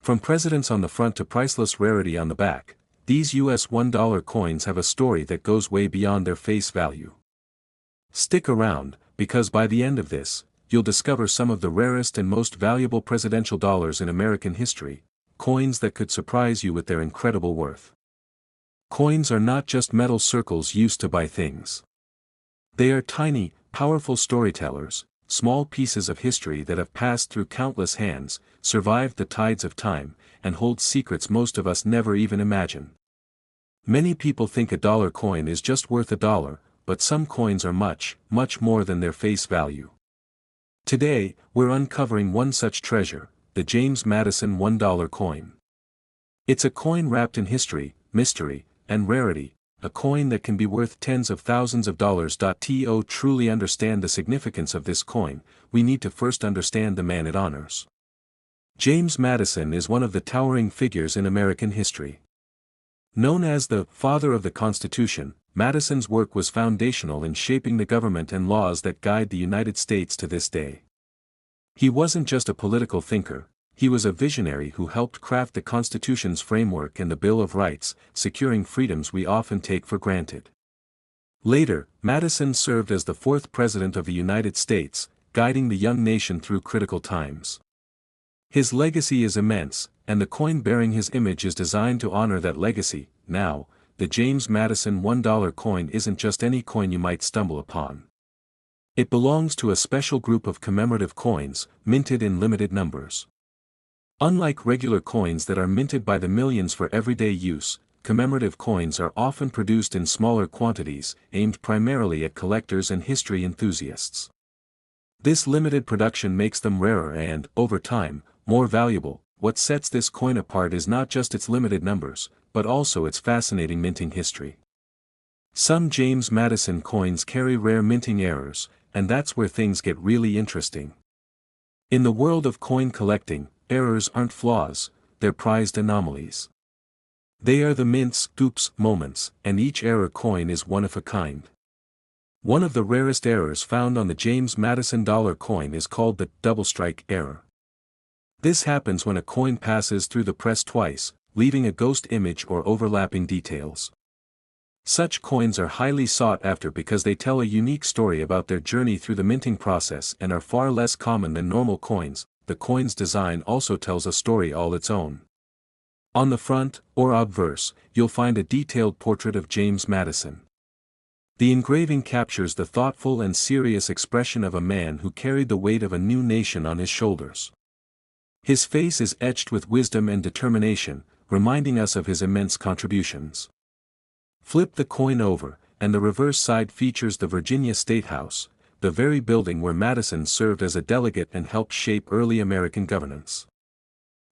From presidents on the front to priceless rarity on the back, these US $1 coins have a story that goes way beyond their face value. Stick around, because by the end of this, you'll discover some of the rarest and most valuable presidential dollars in American history, coins that could surprise you with their incredible worth. Coins are not just metal circles used to buy things. They are tiny, powerful storytellers, small pieces of history that have passed through countless hands, survived the tides of time, and hold secrets most of us never even imagine. Many people think a dollar coin is just worth a dollar, but some coins are much, much more than their face value. Today, we're uncovering one such treasure, the James Madison $1 coin. It's a coin wrapped in history, mystery, and rarity, a coin that can be worth tens of thousands of dollars. To truly understand the significance of this coin, we need to first understand the man it honors. James Madison is one of the towering figures in American history. Known as the "Father of the Constitution," Madison's work was foundational in shaping the government and laws that guide the United States to this day. He wasn't just a political thinker, he was a visionary who helped craft the Constitution's framework and the Bill of Rights, securing freedoms we often take for granted. Later, Madison served as the fourth President of the United States, guiding the young nation through critical times. His legacy is immense, and the coin bearing his image is designed to honor that legacy. Now, the James Madison $1 coin isn't just any coin you might stumble upon. It belongs to a special group of commemorative coins, minted in limited numbers. Unlike regular coins that are minted by the millions for everyday use, commemorative coins are often produced in smaller quantities, aimed primarily at collectors and history enthusiasts. This limited production makes them rarer and, over time, more valuable. What sets this coin apart is not just its limited numbers, but also its fascinating minting history. Some James Madison coins carry rare minting errors, and that's where things get really interesting. In the world of coin collecting, errors aren't flaws, they're prized anomalies. They are the mint's oops moments, and each error coin is one of a kind. One of the rarest errors found on the James Madison dollar coin is called the double strike error. This happens when a coin passes through the press twice, leaving a ghost image or overlapping details. Such coins are highly sought after because they tell a unique story about their journey through the minting process and are far less common than normal coins. The coin's design also tells a story all its own. On the front, or obverse, you'll find a detailed portrait of James Madison. The engraving captures the thoughtful and serious expression of a man who carried the weight of a new nation on his shoulders. His face is etched with wisdom and determination, reminding us of his immense contributions. Flip the coin over, and the reverse side features the Virginia State House, the very building where Madison served as a delegate and helped shape early American governance.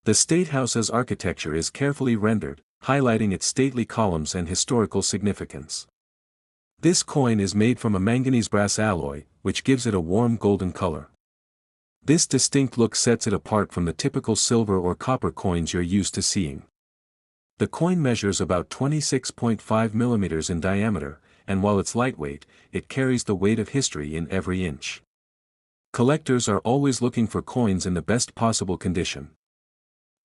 The State House's architecture is carefully rendered, highlighting its stately columns and historical significance. This coin is made from a manganese brass alloy, which gives it a warm golden color. This distinct look sets it apart from the typical silver or copper coins you're used to seeing. The coin measures about 26.5 millimeters in diameter, and while it's lightweight, it carries the weight of history in every inch. Collectors are always looking for coins in the best possible condition.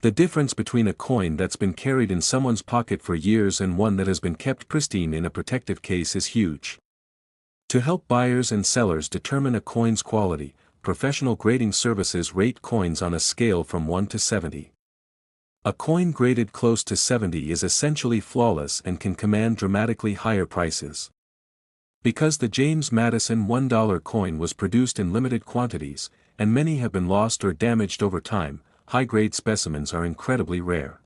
The difference between a coin that's been carried in someone's pocket for years and one that has been kept pristine in a protective case is huge. To help buyers and sellers determine a coin's quality, professional grading services rate coins on a scale from 1 to 70. A coin graded close to 70 is essentially flawless and can command dramatically higher prices. Because the James Madison $1 coin was produced in limited quantities, and many have been lost or damaged over time, high-grade specimens are incredibly rare.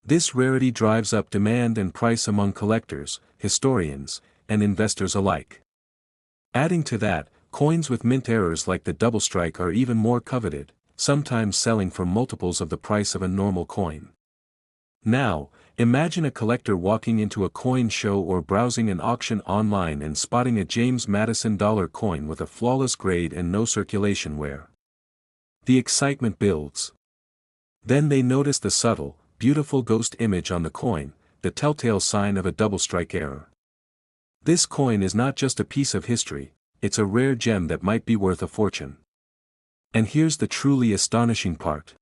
This rarity drives up demand and price among collectors, historians, and investors alike. Adding to that, coins with mint errors like the double strike are even more coveted, sometimes selling for multiples of the price of a normal coin. Now, imagine a collector walking into a coin show or browsing an auction online and spotting a James Madison dollar coin with a flawless grade and no circulation wear. The excitement builds. Then they notice the subtle, beautiful ghost image on the coin, the telltale sign of a double strike error. This coin is not just a piece of history, it's a rare gem that might be worth a fortune. And here's the truly astonishing part.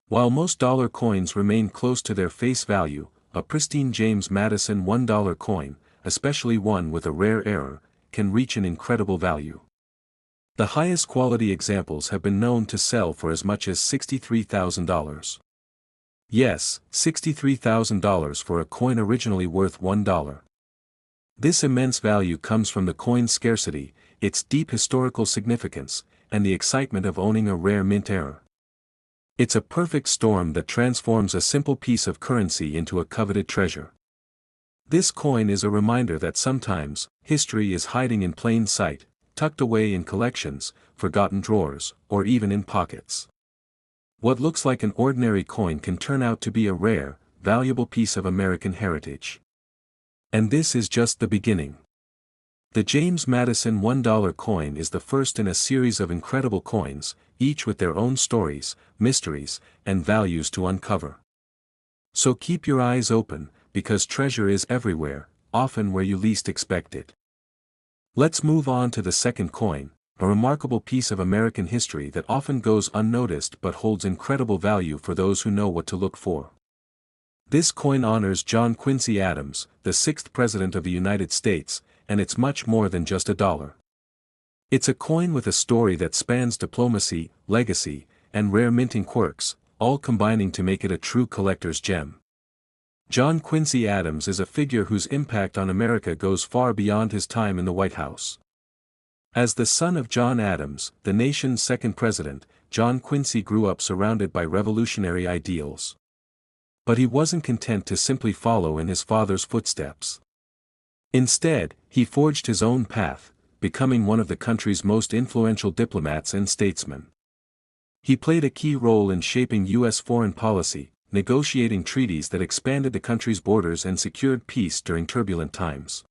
While most dollar coins remain close to their face value, a pristine James Madison $1 coin, especially one with a rare error, can reach an incredible value. The highest quality examples have been known to sell for as much as $63,000. Yes, $63,000 for a coin originally worth $1. This immense value comes from the coin's scarcity, its deep historical significance, and the excitement of owning a rare mint error. It's a perfect storm that transforms a simple piece of currency into a coveted treasure. This coin is a reminder that sometimes, history is hiding in plain sight, tucked away in collections, forgotten drawers, or even in pockets. What looks like an ordinary coin can turn out to be a rare, valuable piece of American heritage. And this is just the beginning. The James Madison $1 coin is the first in a series of incredible coins, each with their own stories, mysteries, and values to uncover. So keep your eyes open, because treasure is everywhere, often where you least expect it. Let's move on to the second coin, a remarkable piece of American history that often goes unnoticed but holds incredible value for those who know what to look for. This coin honors John Quincy Adams, the 6th President of the United States, and it's much more than just a dollar. It's a coin with a story that spans diplomacy, legacy, and rare minting quirks, all combining to make it a true collector's gem. John Quincy Adams is a figure whose impact on America goes far beyond his time in the White House. As the son of John Adams, the nation's second president, John Quincy grew up surrounded by revolutionary ideals. But he wasn't content to simply follow in his father's footsteps. Instead, he forged his own path, becoming one of the country's most influential diplomats and statesmen. He played a key role in shaping U.S. foreign policy, negotiating treaties that expanded the country's borders and secured peace during turbulent times.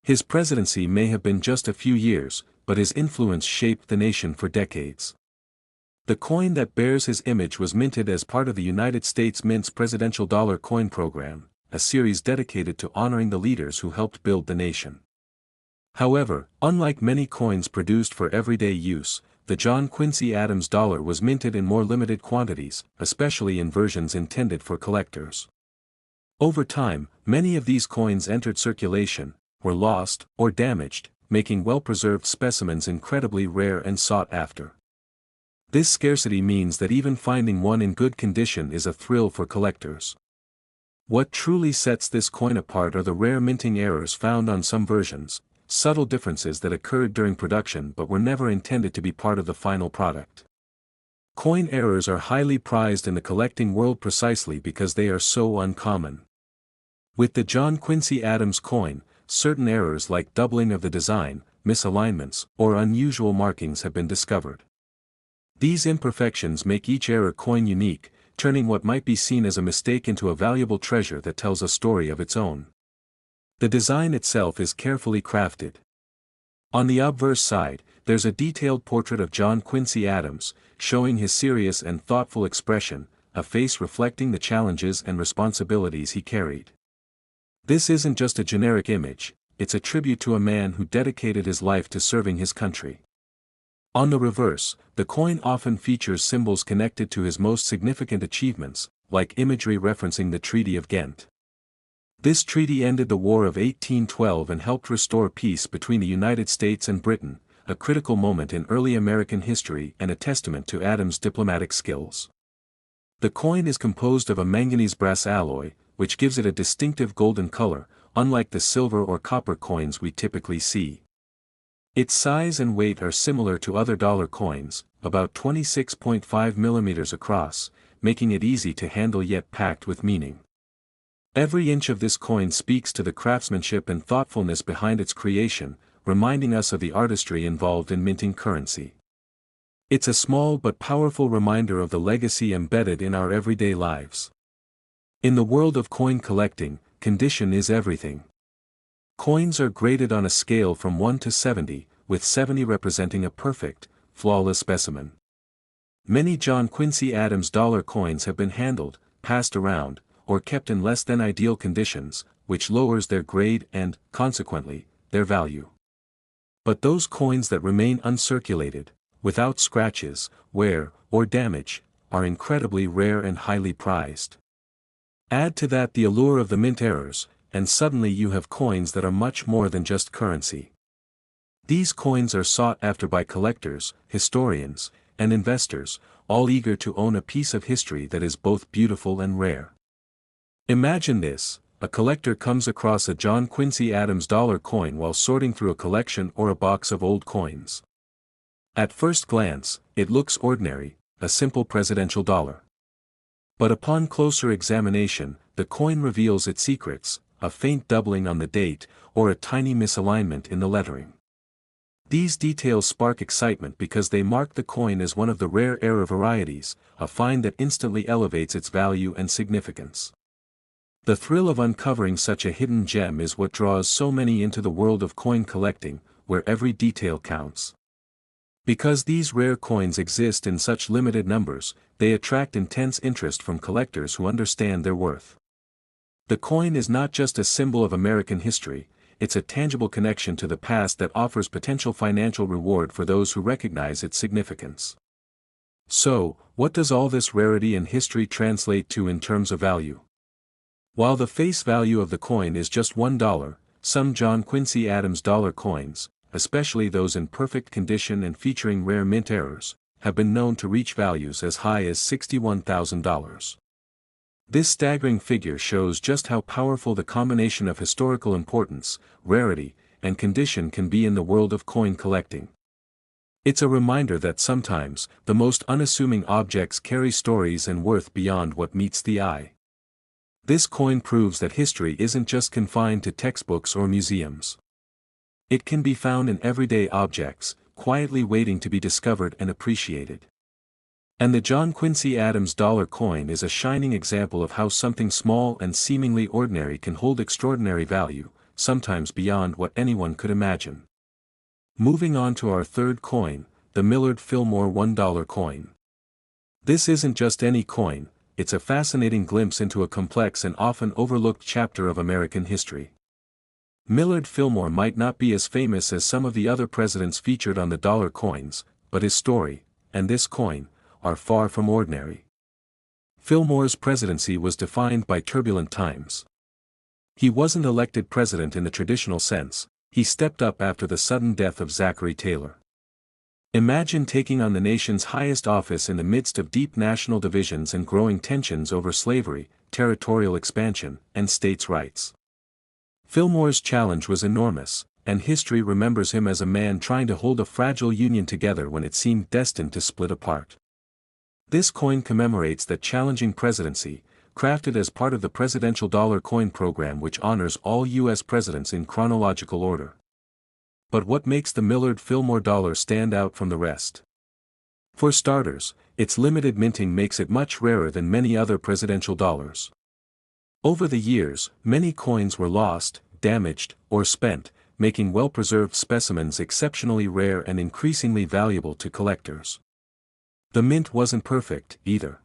His presidency may have been just a few years, but his influence shaped the nation for decades. The coin that bears his image was minted as part of the United States Mint's Presidential Dollar Coin Program, a series dedicated to honoring the leaders who helped build the nation. However, unlike many coins produced for everyday use, the John Quincy Adams dollar was minted in more limited quantities, especially in versions intended for collectors. Over time, many of these coins entered circulation, were lost, or damaged, making well-preserved specimens incredibly rare and sought after. This scarcity means that even finding one in good condition is a thrill for collectors. What truly sets this coin apart are the rare minting errors found on some versions, subtle differences that occurred during production but were never intended to be part of the final product. Coin errors are highly prized in the collecting world precisely because they are so uncommon. With the John Quincy Adams coin, certain errors like doubling of the design, misalignments, or unusual markings have been discovered. These imperfections make each error coin unique, turning what might be seen as a mistake into a valuable treasure that tells a story of its own. The design itself is carefully crafted. On the obverse side, there's a detailed portrait of John Quincy Adams, showing his serious and thoughtful expression, a face reflecting the challenges and responsibilities he carried. This isn't just a generic image, it's a tribute to a man who dedicated his life to serving his country. On the reverse, the coin often features symbols connected to his most significant achievements, like imagery referencing the Treaty of Ghent. This treaty ended the War of 1812 and helped restore peace between the United States and Britain, a critical moment in early American history and a testament to Adams' diplomatic skills. The coin is composed of a manganese brass alloy, which gives it a distinctive golden color, unlike the silver or copper coins we typically see. Its size and weight are similar to other dollar coins, about 26.5 mm across, making it easy to handle yet packed with meaning. Every inch of this coin speaks to the craftsmanship and thoughtfulness behind its creation, reminding us of the artistry involved in minting currency. It's a small but powerful reminder of the legacy embedded in our everyday lives. In the world of coin collecting, condition is everything. Coins are graded on a scale from 1 to 70, with 70 representing a perfect, flawless specimen. Many John Quincy Adams dollar coins have been handled, passed around, or kept in less than ideal conditions, which lowers their grade and, consequently, their value. But those coins that remain uncirculated, without scratches, wear, or damage, are incredibly rare and highly prized. Add to that the allure of the mint errors, and suddenly you have coins that are much more than just currency. These coins are sought after by collectors, historians, and investors, all eager to own a piece of history that is both beautiful and rare. Imagine this: a collector comes across a John Quincy Adams dollar coin while sorting through a collection or a box of old coins. At first glance, it looks ordinary, a simple presidential dollar. But upon closer examination, the coin reveals its secrets: a faint doubling on the date, or a tiny misalignment in the lettering. These details spark excitement because they mark the coin as one of the rare error varieties, a find that instantly elevates its value and significance. The thrill of uncovering such a hidden gem is what draws so many into the world of coin collecting, where every detail counts. Because these rare coins exist in such limited numbers, they attract intense interest from collectors who understand their worth. The coin is not just a symbol of American history, it's a tangible connection to the past that offers potential financial reward for those who recognize its significance. So, what does all this rarity and history translate to in terms of value? While the face value of the coin is just $1, some John Quincy Adams dollar coins, especially those in perfect condition and featuring rare mint errors, have been known to reach values as high as $61,000. This staggering figure shows just how powerful the combination of historical importance, rarity, and condition can be in the world of coin collecting. It's a reminder that sometimes, the most unassuming objects carry stories and worth beyond what meets the eye. This coin proves that history isn't just confined to textbooks or museums. It can be found in everyday objects, quietly waiting to be discovered and appreciated. And the John Quincy Adams dollar coin is a shining example of how something small and seemingly ordinary can hold extraordinary value, sometimes beyond what anyone could imagine. Moving on to our third coin, the Millard Fillmore $1 coin. This isn't just any coin, it's a fascinating glimpse into a complex and often overlooked chapter of American history. Millard Fillmore might not be as famous as some of the other presidents featured on the dollar coins, but his story, and this coin, are far from ordinary. Fillmore's presidency was defined by turbulent times. He wasn't elected president in the traditional sense, he stepped up after the sudden death of Zachary Taylor. Imagine taking on the nation's highest office in the midst of deep national divisions and growing tensions over slavery, territorial expansion, and states' rights. Fillmore's challenge was enormous, and history remembers him as a man trying to hold a fragile union together when it seemed destined to split apart. This coin commemorates that challenging presidency, crafted as part of the Presidential Dollar Coin Program, which honors all U.S. presidents in chronological order. But what makes the Millard Fillmore dollar stand out from the rest? For starters, its limited minting makes it much rarer than many other presidential dollars. Over the years, many coins were lost, damaged, or spent, making well-preserved specimens exceptionally rare and increasingly valuable to collectors. The mint wasn't perfect, either.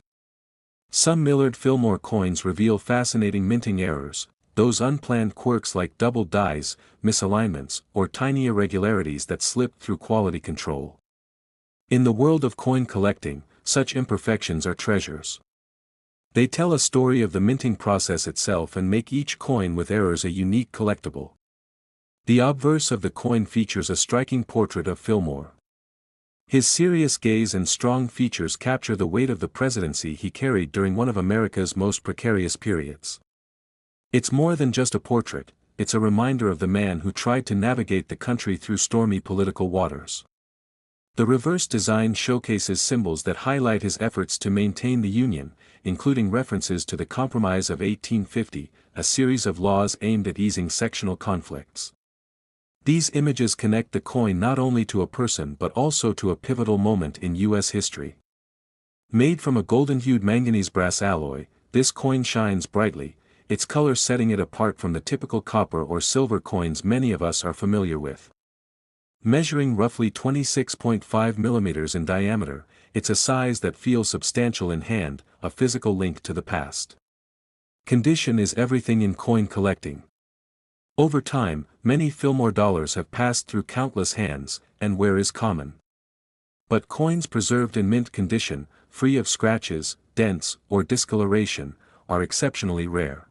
Some Millard Fillmore coins reveal fascinating minting errors, those unplanned quirks like doubled dies, misalignments, or tiny irregularities that slip through quality control. In the world of coin collecting, such imperfections are treasures. They tell a story of the minting process itself and make each coin with errors a unique collectible. The obverse of the coin features a striking portrait of Fillmore. His serious gaze and strong features capture the weight of the presidency he carried during one of America's most precarious periods. It's more than just a portrait, it's a reminder of the man who tried to navigate the country through stormy political waters. The reverse design showcases symbols that highlight his efforts to maintain the Union, including references to the Compromise of 1850, a series of laws aimed at easing sectional conflicts. These images connect the coin not only to a person but also to a pivotal moment in U.S. history. Made from a golden-hued manganese brass alloy, this coin shines brightly, its color setting it apart from the typical copper or silver coins many of us are familiar with. Measuring roughly 26.5 millimeters in diameter, it's a size that feels substantial in hand, a physical link to the past. Condition is everything in coin collecting. Over time, many Fillmore dollars have passed through countless hands, and wear is common. But coins preserved in mint condition, free of scratches, dents, or discoloration, are exceptionally rare.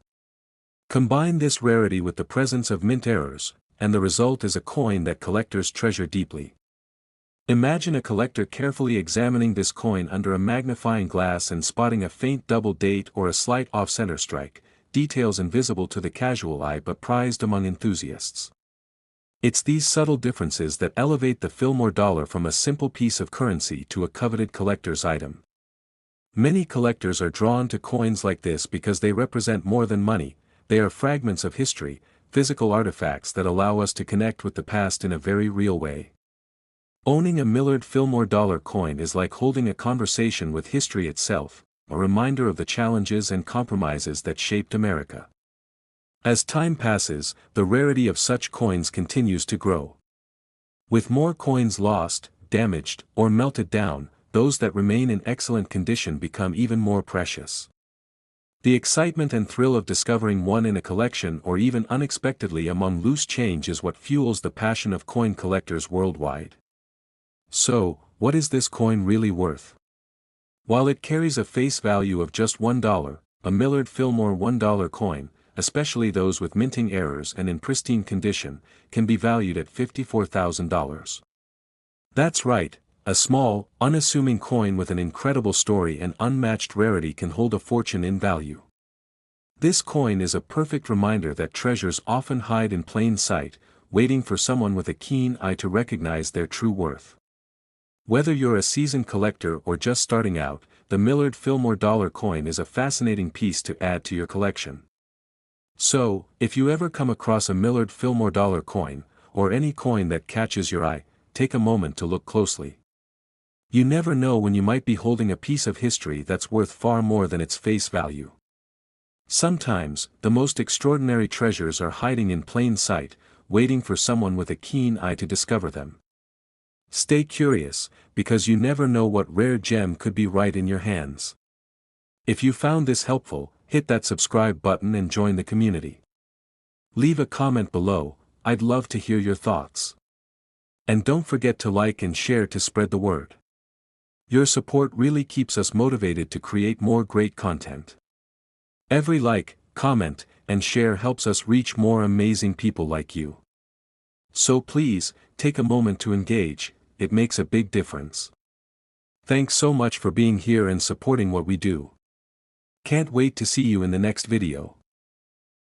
Combine this rarity with the presence of mint errors, and the result is a coin that collectors treasure deeply. Imagine a collector carefully examining this coin under a magnifying glass and spotting a faint double date or a slight off-center strike, details invisible to the casual eye but prized among enthusiasts. It's these subtle differences that elevate the Fillmore dollar from a simple piece of currency to a coveted collector's item. Many collectors are drawn to coins like this because they represent more than money. They are fragments of history, physical artifacts that allow us to connect with the past in a very real way. Owning a Millard Fillmore dollar coin is like holding a conversation with history itself, a reminder of the challenges and compromises that shaped America. As time passes, the rarity of such coins continues to grow. With more coins lost, damaged, or melted down, those that remain in excellent condition become even more precious. The excitement and thrill of discovering one in a collection or even unexpectedly among loose change is what fuels the passion of coin collectors worldwide. So, what is this coin really worth? While it carries a face value of just $1, a Millard Fillmore $1 coin, especially those with minting errors and in pristine condition, can be valued at $54,000. That's right, a small, unassuming coin with an incredible story and unmatched rarity can hold a fortune in value. This coin is a perfect reminder that treasures often hide in plain sight, waiting for someone with a keen eye to recognize their true worth. Whether you're a seasoned collector or just starting out, the Millard Fillmore dollar coin is a fascinating piece to add to your collection. So, if you ever come across a Millard Fillmore dollar coin, or any coin that catches your eye, take a moment to look closely. You never know when you might be holding a piece of history that's worth far more than its face value. Sometimes, the most extraordinary treasures are hiding in plain sight, waiting for someone with a keen eye to discover them. Stay curious, because you never know what rare gem could be right in your hands. If you found this helpful, hit that subscribe button and join the community. Leave a comment below, I'd love to hear your thoughts. And don't forget to like and share to spread the word. Your support really keeps us motivated to create more great content. Every like, comment, and share helps us reach more amazing people like you. So please, take a moment to engage, it makes a big difference. Thanks so much for being here and supporting what we do. Can't wait to see you in the next video.